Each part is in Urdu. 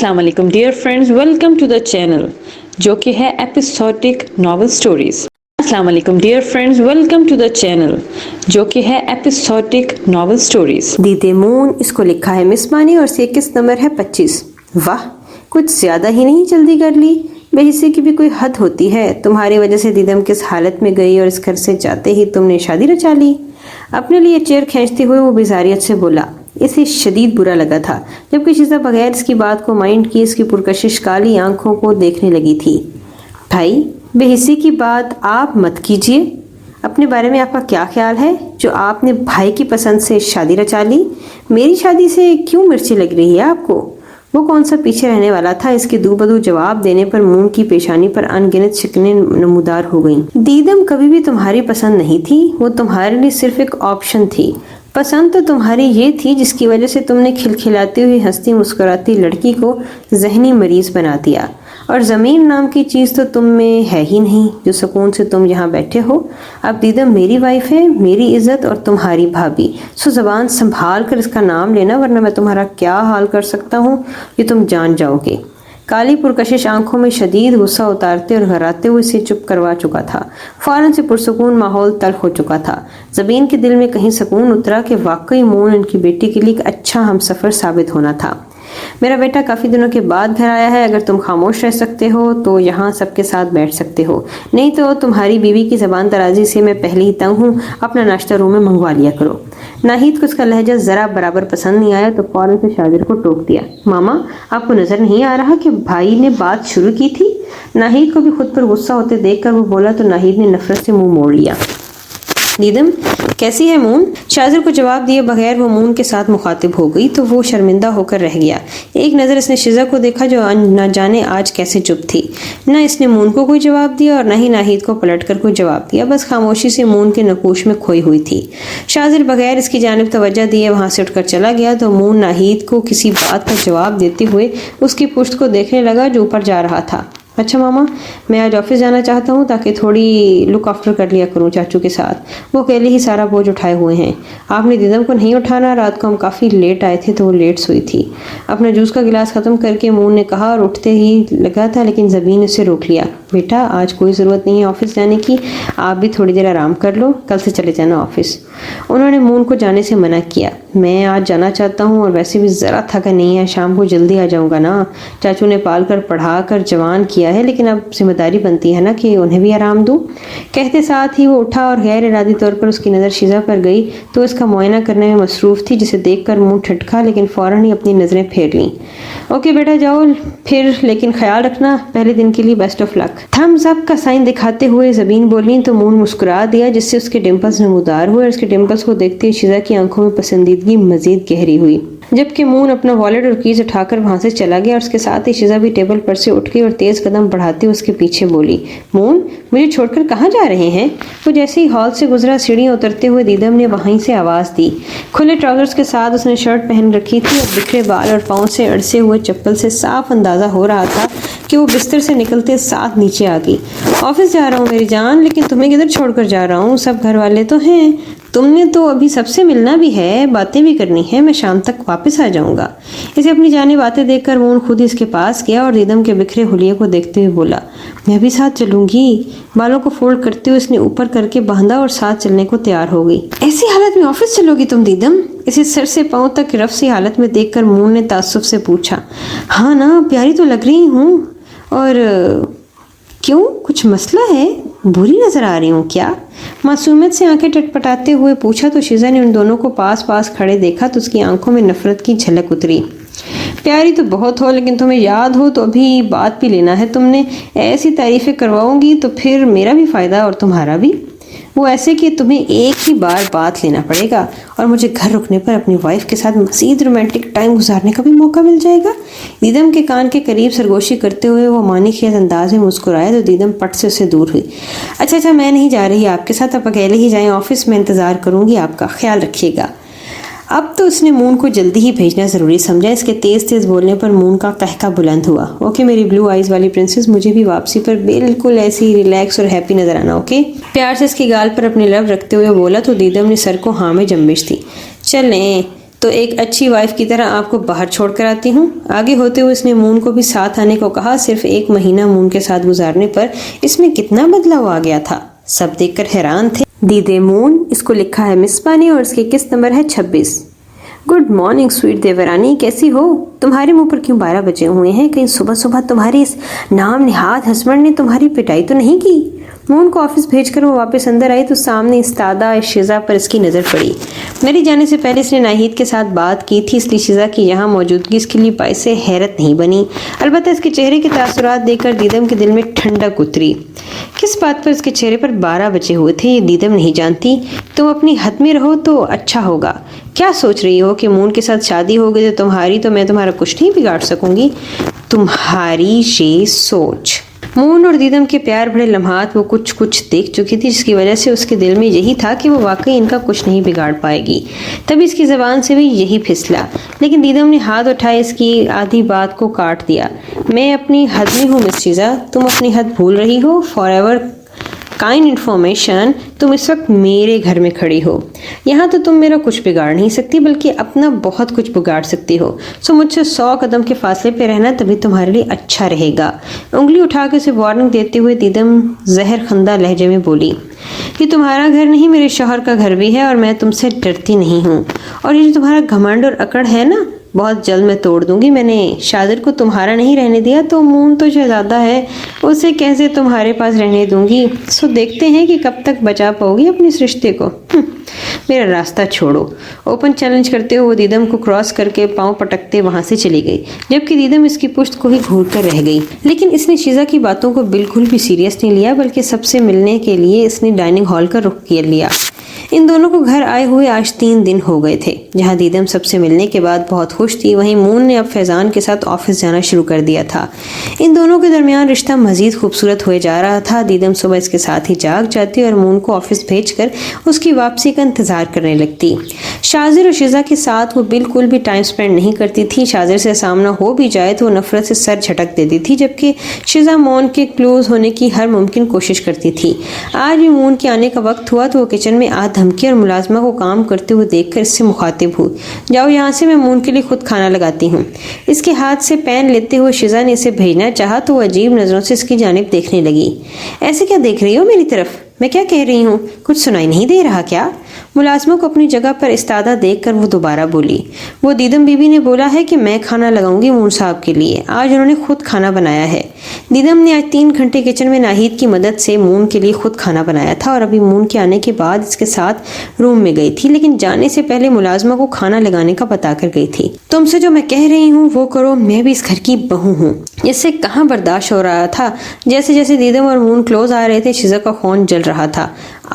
السلام علیکم dear friends, welcome to the channel جو کہ ہے ایپیسوڈک ناول سٹوریز۔ السلام علیکم dear friends, welcome to the channel جو کہ ہے ایپیسوڈک ناول سٹوریز۔ دیدے مون، اس کو لکھا ہے مس مانی اور سیکس نمبر ہے 25۔ واہ، کچھ زیادہ ہی نہیں جلدی کر لی؟ بے حسی کی بھی کوئی حد ہوتی ہے۔ تمہاری وجہ سے دیدم کس حالت میں گئی اور اس گھر سے جاتے ہی تم نے شادی رچا لی۔ اپنے لیے چیئر کھینچتے ہوئے وہ بیزاریت سے بولا۔ اسے شدید برا لگا تھا جبکہ شیزا بغیر اس کی بات کو مائنڈ کی اس کی پرکشش کالی آنکھوں کو دیکھنے لگی تھی۔ بھائی، بے حسی کی بات آپ مت کیجیے۔ اپنے بارے میں آپ کا کیا خیال ہے جو آپ نے بھائی کی پسند سے شادی رچا لی؟ میری شادی سے کیوں مرچی لگ رہی ہے آپ کو؟ وہ کون سا پیچھے رہنے والا تھا؟ اس کے دو بدو جواب دینے پر مون کی پیشانی پر ان گنت شکنیں نمودار ہو گئیں۔ دیدم کبھی بھی تمہاری پسند نہیں تھی، وہ تمہارے لیے صرف ایک آپشن تھی۔ پسند تو تمہاری یہ تھی جس کی وجہ سے تم نے کھلکھلاتی ہوئی ہنستی مسکراتی لڑکی کو ذہنی مریض بنا دیا، اور زمین نام کی چیز تو تم میں ہے ہی نہیں جو سکون سے تم یہاں بیٹھے ہو۔ اب دیدم میری وائف ہے، میری عزت اور تمہاری بھابھی، سو زبان سنبھال کر اس کا نام لینا ورنہ میں تمہارا کیا حال کر سکتا ہوں یہ تم جان جاؤ گے۔ کالی پرکشش آنکھوں میں شدید غصہ اتارتے اور گھراتے ہوئے اسے چپ کروا چکا تھا۔ فوراً سے پرسکون ماحول تلخ ہو چکا تھا۔ زبین کے دل میں کہیں سکون اترا کہ واقعی مون ان کی بیٹی کے لیے ایک اچھا ہمسفر ثابت ہونا تھا۔ میرا بیٹا کافی دنوں کے بعد گھر آیا ہے، اگر تم خاموش رہ سکتے ہو تو یہاں سب کے ساتھ بیٹھ سکتے ہو، نہیں تو تمہاری بیوی کی زبان درازی سے میں پہلے ہی تنگ ہوں، اپنا ناشتہ روم میں منگوا لیا کرو۔ ناہید کو اس کا لہجہ ذرا برابر پسند نہیں آیا تو فوراً سے شاگرد کو ٹوک دیا۔ ماما، آپ کو نظر نہیں آ رہا کہ بھائی نے بات شروع کی تھی؟ ناہید کو بھی خود پر غصہ ہوتے دیکھ کر وہ بولا تو ناہید نے نفرت سے منہ موڑ لیا۔ دیدم کیسی ہے مون؟ شاذر کو جواب دیے بغیر وہ مون کے ساتھ مخاطب ہو گئی تو وہ شرمندہ ہو کر رہ گیا۔ ایک نظر اس نے شیزا کو دیکھا جو نہ جانے آج کیسے چپ تھی۔ نہ اس نے مون کو کوئی جواب دیا اور نہ ہی ناہید کو پلٹ کر کوئی جواب دیا، بس خاموشی سے مون کے نقوش میں کھوئی ہوئی تھی۔ شاذر بغیر اس کی جانب توجہ دیے وہاں سے اٹھ کر چلا گیا تو مون ناہید کو کسی بات کا جواب دیتے ہوئے اس کی پشت کو دیکھنے لگا جو اوپر جا رہا تھا۔ اچھا ماما، میں آج آفس جانا چاہتا ہوں تاکہ تھوڑی لک آفٹر کر لیا کروں چاچو کے ساتھ، وہ اکیلے ہی سارا بوجھ اٹھائے ہوئے ہیں۔ آپ نے دیدم کو نہیں اٹھانا، رات کو ہم کافی لیٹ آئے تھے تو وہ لیٹ سوئی تھی۔ اپنا جوس کا گلاس ختم کر کے مون نے کہا اور اٹھتے ہی لگا تھا لیکن زبین اسے روک لیا۔ بیٹا، آج کوئی ضرورت نہیں ہے آفس جانے کی، آپ بھی تھوڑی دیر آرام کر لو، کل سے چلے جانا آفس۔ انہوں نے مون کو جانے سے منع کیا۔ میں آج جانا چاہتا ہوں اور ویسے بھی ذرا تھکا نہیں ہے، شام کو جلدی آ جاؤں گا نا، چاچو نے پال کر پڑھا کر جوان کیا ہے لیکن اب ذمہ داری بنتی ہے نا کہ انہیں بھی آرام دوں۔ کہتے ساتھ ہی وہ اٹھا اور غیر ارادی طور پر اس کی نظر شیزا پر گئی تو اس کا معائنہ کرنے میں مصروف تھی، جسے دیکھ کر منہ ٹھٹکا لیکن فوراً ہی اپنی نظریں پھیر لیں۔ اوکے بیٹا جاؤ پھر، لیکن خیال رکھنا، پہلے دن کے لیے بیسٹ آف لک۔ تھمز اپ کا سائن دکھاتے ہوئے زبین بولیں تو مون مسکرا دیا جس سے اس کے ڈمپلز نمودار ہوئے اور اس کے ڈمپلز کو دیکھتے ہی شیزا کی آنکھوں میں پسندیدگی مزید گہری ہوئی، جبکہ مون اپنا والیٹ اور کیز اٹھا کر وہاں سے چلا گیا اور اس کے ساتھ ہی شیزا بھی ٹیبل پر سے اٹھ گئی اور تیز قدم بڑھاتے ہوئے اس کے پیچھے بولی، مون مجھے چھوڑ کر کہاں جا رہے ہیں؟ وہ جیسے ہی ہال سے گزرا سیڑھیاں اترتے ہوئے دیدم نے وہیں سے آواز دی۔ کھلے ٹراؤزرز کے ساتھ اس نے شرٹ پہن رکھی تھی اور بکھرے بال اور پاؤں سے اڑسے ہوئے چپل سے صاف اندازہ ہو رہا تھا کہ وہ بستر سے نکلتے ساتھ نیچے آ گئی۔ آفس جا رہا ہوں میری جان، لیکن تمہیں کدھر چھوڑ کر جا رہا ہوں؟ سب گھر والے تو ہیں، تم نے تو ابھی سب سے ملنا بھی ہے، باتیں بھی کرنی ہے، میں شام تک واپس آ جاؤں گا۔ اسے اپنی جانب آتے دیکھ کر مون خود ہی اس کے پاس گیا اور دیدم کے بکھرے حلیے کو دیکھتے ہوئے بولا، میں بھی ساتھ چلوں گی۔ بالوں کو فولڈ کرتے ہوئے اس نے اوپر کر کے باندھا اور ساتھ چلنے کو تیار ہو گئی۔ ایسی حالت میں آفس چلو گی تم دیدم؟ اسے سر سے پاؤں تک رف سی حالت میں دیکھ کر مون نے تعصب سے پوچھا۔ ہاں نا، پیاری تو لگ رہی ہوں، اور کیوں کچھ مسئلہ ہے؟ بری نظر آ رہی ہوں کیا؟ معصومیت سے آنکھیں ٹٹپٹاتے ہوئے پوچھا تو شیزا نے ان دونوں کو پاس پاس کھڑے دیکھا تو اس کی آنکھوں میں نفرت کی جھلک اتری۔ پیاری تو بہت ہو، لیکن تمہیں یاد ہو تو ابھی بات بھی لینا ہے تم نے، ایسی تعریفیں کرواؤں گی تو پھر میرا بھی فائدہ اور تمہارا بھی، وہ ایسے کہ تمہیں ایک ہی بار بات لینا پڑے گا اور مجھے گھر رکنے پر اپنی وائف کے ساتھ مزید رومانٹک ٹائم گزارنے کا بھی موقع مل جائے گا۔ دیدم کے کان کے قریب سرگوشی کرتے ہوئے وہ معنی خیز انداز میں مسکرایا تو دیدم پٹ سے اسے دور ہوئی۔ اچھا میں نہیں جا رہی آپ کے ساتھ، آپ اکیلے ہی جائیں آفس، میں انتظار کروں گی آپ کا، خیال رکھیے گا۔ اب تو اس نے مون کو جلدی ہی بھیجنا ضروری سمجھا۔ اس کے تیز تیز بولنے پر مون کا قہقہ بلند ہوا۔ اوکے میری بلو آئیز والی پرنسس، مجھے بھی واپسی پر بالکل ایسی ریلیکس اور ہیپی نظر آنا، اوکے؟ پیار سے اس کی گال پر اپنے لب رکھتے ہوئے بولا تو دیدم نے سر کو ہاں میں جنبش دی۔ چلیں تو ایک اچھی وائف کی طرح آپ کو باہر چھوڑ کر آتی ہوں۔ آگے ہوتے ہوئے اس نے مون کو بھی ساتھ آنے کو کہا۔ صرف 1 مہینہ مون کے ساتھ گزارنے پر اس میں کتنا بدلاؤ آ گیا تھا، سب دیکھ کر حیران تھے۔ دیدے مون، اس کو لکھا ہے مس بانی اور اس کی قسط نمبر ہے 26۔ گڈ مارننگ سویٹ دیورانی، کیسی ہو؟ تمہارے منہ پر کیوں 12 بجے ہوئے ہیں؟ کہیں صبح صبح تمہاری اس نام نہاد ہسبینڈ نے تمہاری پٹائی تو نہیں کی؟ مون کو آفس بھیج کر وہ واپس اندر آئی تو سامنے استادہ شیزا پر اس کی نظر پڑی۔ میری جانے سے پہلے اس نے ناہید کے ساتھ بات کی تھی، اس لیے شیزا کی یہاں موجودگی اس کے لیے باعث حیرت نہیں بنی۔ البتہ اس کے چہرے کے تاثرات دیکھ کر دیدم کے دل میں ٹھنڈک اتری۔ کس بات پر اس کے چہرے پر 12 بجے ہوئے تھے یہ دیدم نہیں جانتی۔ تم اپنی حد میں رہو تو اچھا ہوگا۔ کیا سوچ رہی ہو کہ مون کے ساتھ شادی ہو گئی تو میں تمہارا کچھ نہیں بگاڑ سکوں گی؟ تمہاری یہ سوچ۔ مون اور دیدم کے پیار بھرے لمحات وہ کچھ دیکھ چکی تھی، جس کی وجہ سے اس کے دل میں یہی تھا کہ وہ واقعی ان کا کچھ نہیں بگاڑ پائے گی۔ تبھی اس کی زبان سے بھی یہی پھسلا، لیکن دیدم نے ہاتھ اٹھائے اس کی آدھی بات کو کاٹ دیا۔ میں اپنی حد میں ہوں مس شیزا، تم اپنی حد بھول رہی ہو۔ فار ایور کائنڈ انفارمیشن، تم اس وقت میرے گھر میں کھڑی ہو۔ یہاں تو تم میرا کچھ بگاڑ نہیں سکتی بلکہ اپنا بہت کچھ بگاڑ سکتی ہو، سو مجھ سے 100 قدم کے فاصلے پہ رہنا تبھی تمہارے لیے اچھا رہے گا۔ انگلی اٹھا کے اسے وارننگ دیتے ہوئے دیدم زہر خندہ لہجے میں بولی، یہ تمہارا گھر نہیں میرے شوہر کا گھر بھی ہے اور میں تم سے ڈرتی نہیں ہوں، اور یہ جو تمہارا گھمنڈ اور اکڑ ہے نا بہت جلد میں توڑ دوں گی۔ میں نے شادر کو تمہارا نہیں رہنے دیا تو مون تو شہزادہ ہے، اسے کیسے تمہارے پاس رہنے دوں گی؟ سو دیکھتے ہیں کہ کب تک بچا پاؤ گی اپنے اس رشتے کو۔ میرا راستہ چھوڑو، اوپن چیلنج کرتے ہوئے وہ دیدم کو کراس کر کے پاؤں پٹکتے وہاں سے چلی گئی، جبکہ دیدم اس کی پشت کو ہی گھور کر رہ گئی۔ لیکن اس نے شیزا کی باتوں کو بالکل بھی سیریس نہیں لیا، بلکہ سب سے ملنے کے لیے اس نے ڈائننگ ہال کا رخ کر لیا۔ ان دونوں کو گھر آئے ہوئے آج 3 دن ہو گئے تھے۔ جہاں دیدم سب سے ملنے کے بعد بہت خوش تھی، وہیں مون نے اب فیضان کے ساتھ آفس جانا شروع کر دیا تھا۔ ان دونوں کے درمیان رشتہ مزید خوبصورت ہوئے جا رہا تھا۔ دیدم صبح اس کے ساتھ ہی جاگ جاتی اور مون کو آفس بھیج کر اس کی واپسی کا انتظار کرنے لگتی۔ شاذر اور شیزا کے ساتھ وہ بالکل بھی ٹائم سپینڈ نہیں کرتی تھی۔ شاذر سے سامنا ہو بھی جائے تو وہ نفرت سے سر جھٹک دیتی تھی، جبکہ شیزا مون کے کلوز ہونے کی ہر ممکن کوشش کرتی تھی۔ آج بھی مون کے آنے کا وقت ہوا تو وہ کچن میں دھمکی اور ملازمہ کو کام کرتے ہوئے دیکھ کر اس سے مخاطب ہوئی، جاؤ یہاں سے، میں مون کے لیے خود کھانا لگاتی ہوں۔ اس کے ہاتھ سے پین لیتے ہوئے شیزا نے اسے بھیجنا چاہا تو وہ عجیب نظروں سے اس کی جانب دیکھنے لگی۔ ایسے کیا دیکھ رہی ہو میری طرف؟ میں کیا کہہ رہی ہوں، کچھ سنائی نہیں دے رہا کیا؟ ملازموں کو اپنی جگہ پر استادہ دیکھ کر وہ دوبارہ بولی۔ وہ دیدم بی بی نے بولا ہے کہ میں کھانا لگاؤں گی مون صاحب کے لیے، آج انہوں نے خود کھانا بنایا ہے۔ دیدم نے آج 3 گھنٹے کچن میں ناہید کی مدد سے مون کے لیے خود کھانا بنایا تھا اور ابھی مون کے آنے کے بعد اس کے ساتھ روم میں گئی تھی، لیکن جانے سے پہلے ملازمہ کو کھانا لگانے کا بتا کر گئی تھی۔ تم سے جو میں کہہ رہی ہوں وہ کرو، میں بھی اس گھر کی بہو ہوں۔ اس سے کہاں برداشت ہو رہا تھا۔ جیسے جیسے دیدم اور مون کلوز آ رہے تھے شیزا کا خون جل رہا تھا،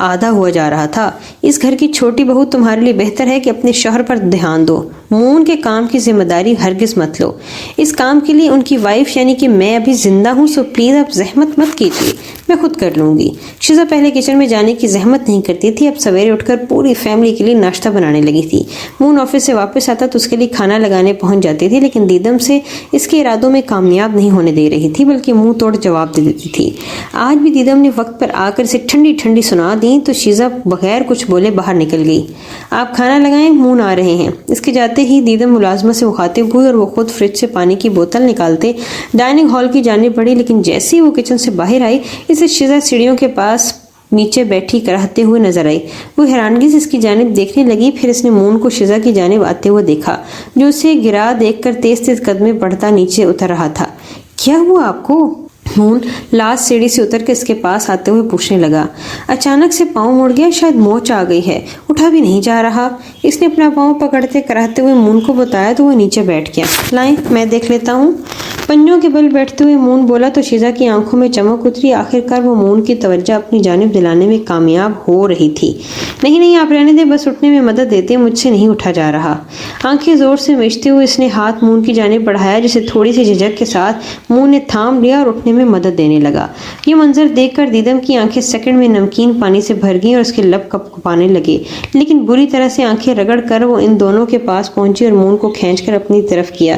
آدھا ہوا جا رہا تھا۔ اس گھر کی چھوٹی بہو تمہارے لیے بہتر ہے کہ اپنے شوہر پر دھیان دو، مون کے کام کی ذمہ داری ہرگز مت لو۔ اس کام کے لیے ان کی وائف یعنی کہ میں ابھی زندہ ہوں، سو پلیز آپ زحمت مت کیجیے، میں خود کر لوں گی۔ شیزا پہلے کچن میں جانے کی زحمت نہیں کرتی تھی، اب سویرے اٹھ کر پوری فیملی کے لیے ناشتہ بنانے لگی تھی۔ مون آفس سے واپس آتا تو اس کے لیے کھانا لگانے پہنچ جاتی تھی، لیکن دیدم سے اس کے ارادوں میں کامیاب نہیں ہونے دے رہی تھی، بلکہ منہ توڑ جواب دے دیتی تھی۔ آج بھی دیدم نے وقت پر آ کر اسے ٹھنڈی ٹھنڈی سنا دی تو شیزا بغیر کچھ بولے باہر نکل گئی۔ آپ کھانا لگائیں، مون آ رہے ہیں۔ اس کے جاتے ہی دیدم ملازمہ سے مخاطب ہوئی اور وہ خود فریج سے پانی کی بوتل نکالتے ڈائننگ ہال کی جانب بڑھی، لیکن جیسے ہی وہ کچن سے باہر آئی اسے شیزا سیڑھیوں کے پاس نیچے بیٹھی کراہتے ہوئے نظر آئی۔ وہ حیرانگی سے اس کی جانب دیکھنے لگی، پھر اس نے مون کو شیزا کی جانب آتے ہوئے دیکھا جو اسے گرا دیکھ کر تیز تیز قدمیں بڑھتا نیچے اتر رہا تھا۔ کیا ہوا آپ کو؟ مون لاسٹ سیڑھی سے اتر کے اس کے پاس آتے ہوئے پوچھنے لگا۔ اچانک سے پاؤں مڑ گیا، شاید موچ آ گئی ہے، اٹھا بھی نہیں جا رہا۔ اس نے اپنا پاؤں پکڑتے کراہتے ہوئے مون کو بتایا تو وہ نیچے بیٹھ گیا۔ لائیں میں دیکھ لیتا ہوں۔ پنجوں کے بل بیٹھتے ہوئے مون بولا تو شیزا کی آنکھوں میں چمک اتری۔ آخرکار وہ مون کی توجہ اپنی جانب دلانے میں کامیاب ہو رہی تھی۔ نہیں آپ رہنے دیں، بس اٹھنے میں مدد دیتے، مجھ سے نہیں اٹھا جا رہا۔ آنکھیں زور سے میچتے ہوئے اس نے ہاتھ مون کی جانب بڑھایا، جسے تھوڑی سی جھجک کے ساتھ مون نے تھام لیا اور اٹھنے میں مدد دینے لگا۔ یہ منظر دیکھ کر دیدم کی آنکھیں سیکنڈ میں نمکین پانی سے بھر گئیں اور اس کے لب کپکپانے لگے، لیکن بری طرح سے آنکھیں رگڑ کر وہ ان دونوں کے پاس پہنچی اور مون کو کھینچ کر اپنی طرف کیا،